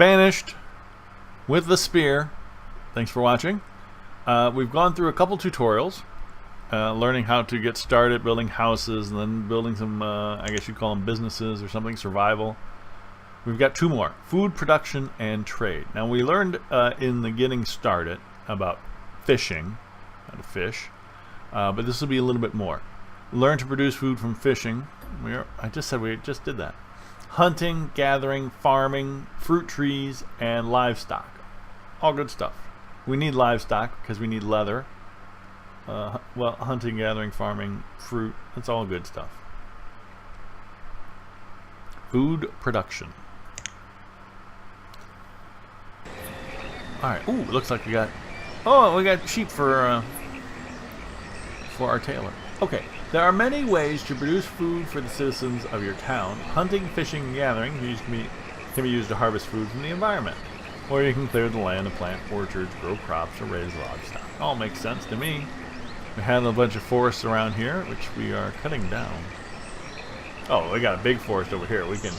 Banished with the spear. Thanks for watching. We've gone through a couple tutorials, learning how to get started building houses and then building some, I guess you'd call them businesses or something, survival. We've got two more, food production and trade. Now we learned in the getting started about fishing, how to fish, but this will be a little bit more. Learn to produce food from fishing. I just said we just did that. Hunting, gathering, farming, fruit trees, and livestock. All good stuff. We need livestock because we need leather. Well, hunting, gathering, farming, fruit, that's all good stuff. Food production. Alright, ooh, looks like we got sheep for our tailor. Okay, there are many ways to produce food for the citizens of your town. Hunting, fishing, and gathering can be used to harvest food from the environment. Or you can clear the land and plant orchards, grow crops, or raise livestock. All makes sense to me. We have a bunch of forests around here, which we are cutting down. Oh, we got a big forest over here. We can...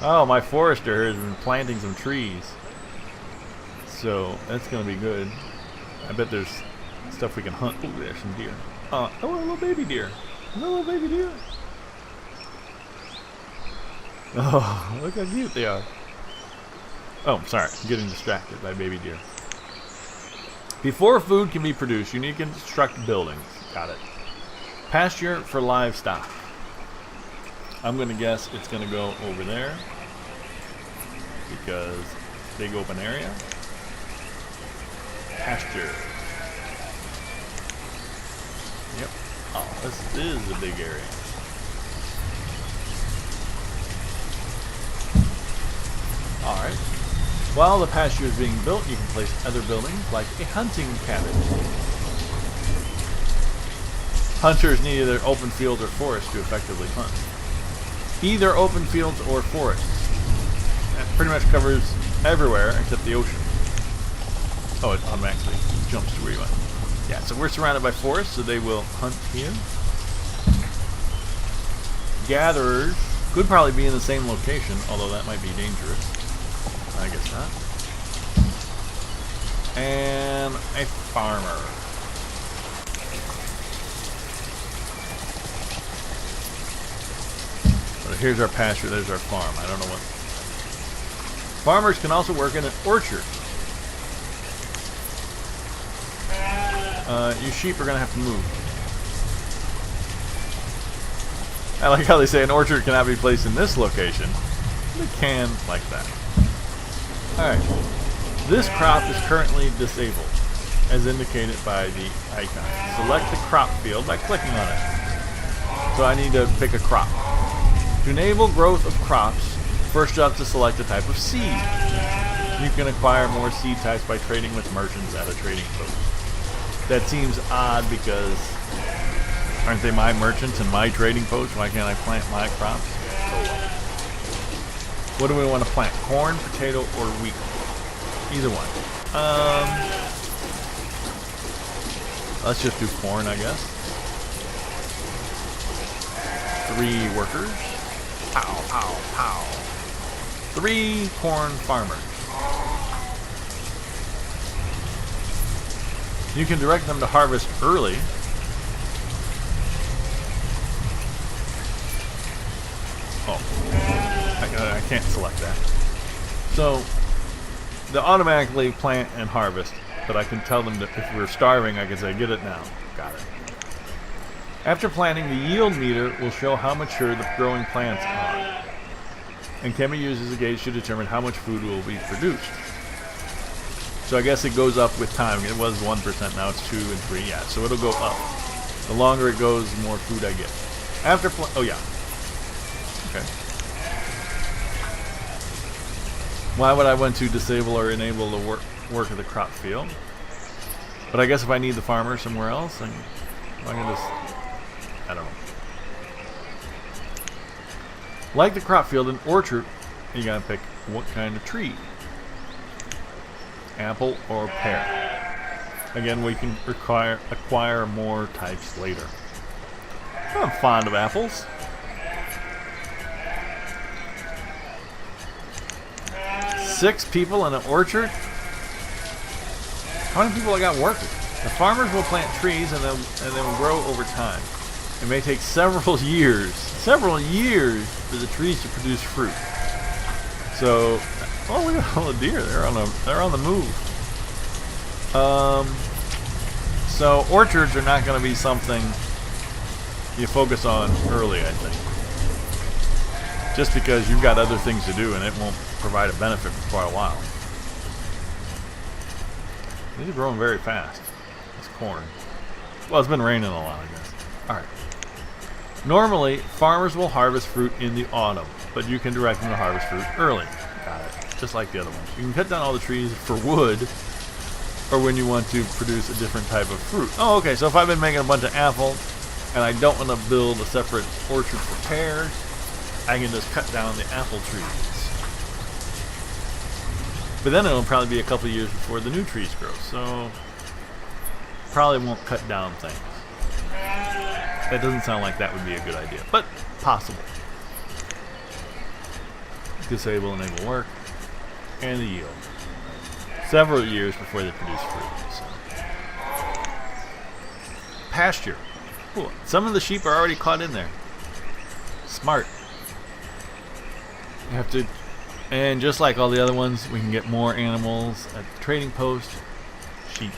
Oh, my forester here has been planting some trees. So, that's going to be good. I bet there's stuff we can hunt. Oh, there's some deer. Oh, a little baby deer. A little baby deer. Oh, look how cute they are. Oh, sorry. I'm getting distracted by baby deer. Before food can be produced, you need to construct buildings. Got it. Pasture for livestock. I'm going to guess it's going to go over there. Because big open area. Pasture. Yep. Oh, this is a big area. Alright. While the pasture is being built, you can place other buildings like a hunting cabin. Hunters need either open fields or forests to effectively hunt. Either open fields or forests. That pretty much covers everywhere except the ocean. Oh, it automatically jumps to where you went. Yeah, so we're surrounded by forests, so they will hunt here. Gatherers could probably be in the same location, although that might be dangerous. I guess not. And a farmer. But here's our pasture, there's our farm. I don't know what. Farmers can also work in an orchard. You sheep are going to have to move. I like how they say an orchard cannot be placed in this location. They can like that. Alright. This crop is currently disabled, as indicated by the icon. Select the crop field by clicking on it. So I need to pick a crop. To enable growth of crops, first you have to select a type of seed. You can acquire more seed types by trading with merchants at a trading post. That seems odd because aren't they my merchants and my trading posts? Why can't I plant my crops? What do we want to plant? Corn, potato, or wheat? Either one. Let's just do corn, I guess. 3 workers. Pow, pow, pow. 3 corn farmers. You can direct them to harvest early. Oh, I can't select that. So, they automatically plant and harvest, but I can tell them that if we're starving, I can say, get it now. Got it. After planting, the yield meter will show how mature the growing plants are, and can be used as a gauge to determine how much food will be produced. So I guess it goes up with time. It was 1%, now it's 2 and 3. Yeah, so it'll go up. The longer it goes, the more food I get. After oh yeah. Okay. Why would I want to disable or enable the work of the crop field? But I guess if I need the farmer somewhere else, then I can just... I don't know. Like the crop field, an orchard, you gotta pick what kind of tree. Apple or pear. Again, we can acquire more types later. I'm fond of apples. 6 people in an orchard? How many people I got working? The farmers will plant trees and they will grow over time. It may take several years for the trees to produce fruit. So, oh, look at all the deer. They're on the move. So orchards are not going to be something you focus on early, I think. Just because you've got other things to do and it won't provide a benefit for quite a while. These are growing very fast. This corn. Well, it's been raining a lot, I guess. Alright. Normally, farmers will harvest fruit in the autumn, but you can direct them to harvest fruit early. Got it. Just like the other ones. You can cut down all the trees for wood, or when you want to produce a different type of fruit. Oh, okay, so if I've been making a bunch of apples, and I don't want to build a separate orchard for pears, I can just cut down the apple trees. But then it'll probably be a couple years before the new trees grow, so probably won't cut down things. That doesn't sound like that would be a good idea, but possible. Disable enable work, and the yield. Several years before they produce fruit. So. Pasture. Ooh, some of the sheep are already caught in there. Smart. You have to, and just like all the other ones, we can get more animals at the trading post. Sheep.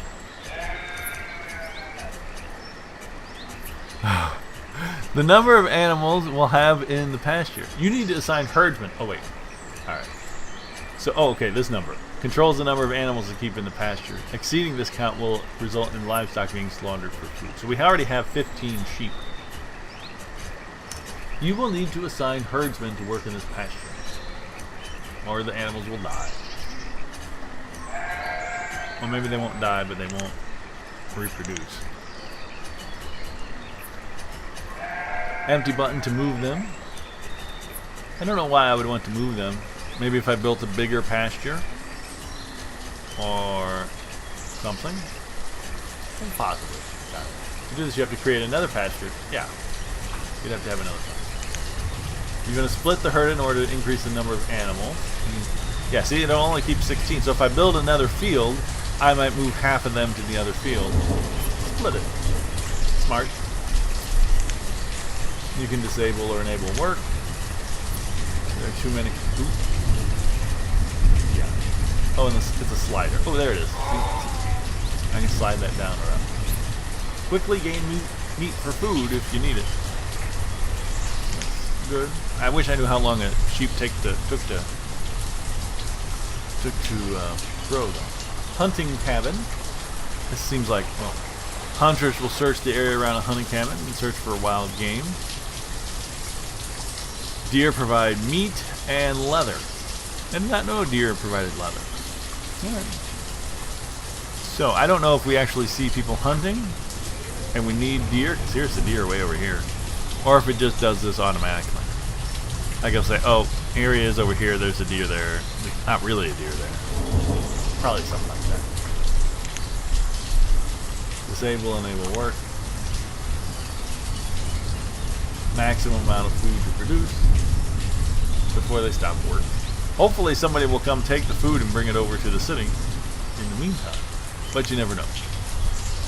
The number of animals we'll have in the pasture. You need to assign herdsmen. Oh wait. Alright. So, okay, this number controls the number of animals to keep in the pasture. Exceeding this count will result in livestock being slaughtered for food. So we already have 15 sheep. You will need to assign herdsmen to work in this pasture, or the animals will die. Well, maybe they won't die, but they won't reproduce. Empty button to move them. I don't know why I would want to move them. Maybe if I built a bigger pasture or something. Possibly. To do this, you have to create another pasture. Yeah. You'd have to have another pasture. You're going to split the herd in order to increase the number of animals. Yeah, see, it'll only keep 16. So if I build another field, I might move half of them to the other field. Split it. Smart. You can disable or enable work. There are too many. Ooh. Yeah. Oh, and it's a slider. Oh, there it is. I can slide that down around. Quickly gain meat for food if you need it. That's good. I wish I knew how long a sheep took to grow though. Hunting cabin. This seems like, well, hunters will search the area around a hunting cabin and search for wild game. Deer provide meat and leather. I did not know deer provided leather. Alright. So, I don't know if we actually see people hunting and we need deer, because here's the deer way over here. Or if it just does this automatically. Like it'll say, oh, here he is over here, there's a deer there. There's not really a deer there. Probably something like that. Disable, enable work. Maximum amount of food to produce before they stop work. Hopefully somebody will come take the food and bring it over to the city in the meantime. But you never know.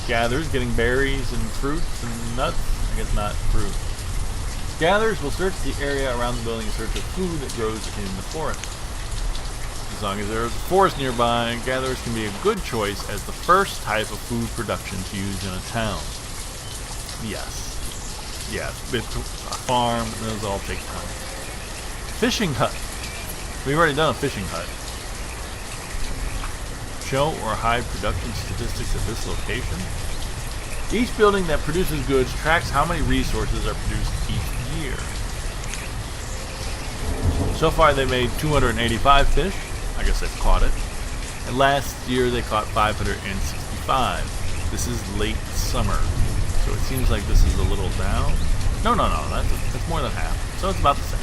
Gathers, getting berries and fruits and nuts. I guess not fruit. Gatherers will search the area around the building in search of food that grows in the forest. As long as there is a forest nearby, gatherers can be a good choice as the first type of food production to use in a town. Yes. Yes, it's a farm, those all take time. Fishing hut. We've already done a fishing hut. Show or hide production statistics at this location. Each building that produces goods tracks how many resources are produced each year. So far they made 285 fish. I guess they've caught it. And last year they caught 565. This is late summer. So it seems like this is a little down. No, that's more than half. So it's about the same.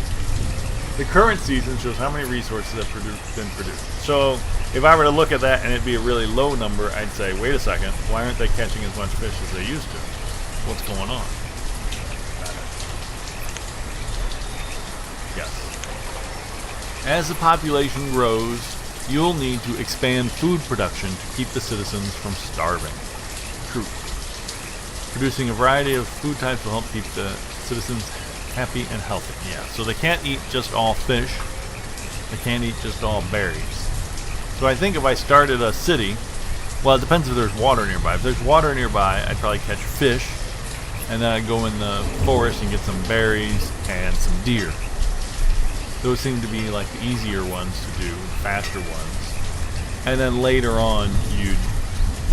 The current season shows how many resources have been produced. So if I were to look at that and it'd be a really low number, I'd say, wait a second, why aren't they catching as much fish as they used to? What's going on? Yes. As the population grows, you'll need to expand food production to keep the citizens from starving. True. Producing a variety of food types will help keep the citizens happy and healthy. Yeah, so they can't eat just all fish. They can't eat just all berries. So I think if I started a city, well, it depends if there's water nearby. If there's water nearby, I'd probably catch fish, and then I'd go in the forest and get some berries and some deer. Those seem to be like the easier ones to do, faster ones. And then later on, you'd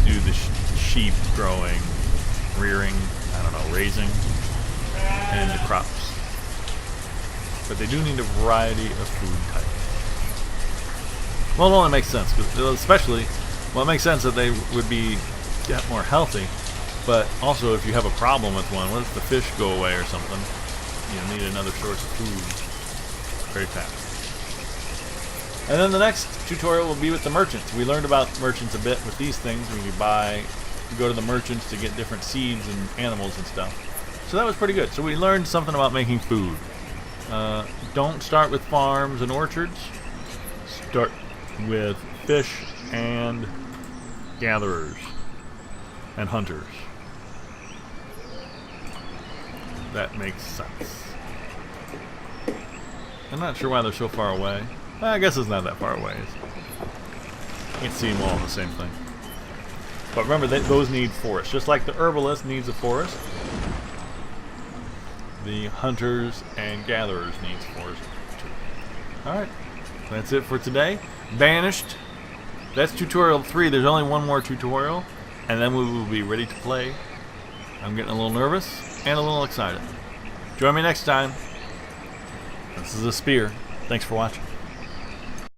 do the sheep growing, rearing, I don't know, raising, and the crops. But they do need a variety of food types. Well, it only makes sense, especially, well, it makes sense that they would get more healthy, but also if you have a problem with one, what if the fish go away or something? You need another source of food very fast. And then the next tutorial will be with the merchants. We learned about merchants a bit with these things. When you go to the merchants to get different seeds and animals and stuff. So that was pretty good. So we learned something about making food. Don't start with farms and orchards. Start with fish and gatherers and hunters. That makes sense. I'm not sure why they're so far away. I guess it's not that far away. You can't see them all in the same thing. But remember, those need forest. Just like the herbalist needs a forest, the hunters and gatherers needs forest too. Alright, that's it for today. Banished. That's tutorial 3. There's only one more tutorial, and then we will be ready to play. I'm getting a little nervous and a little excited. Join me next time. This is The Spear. Thanks for watching.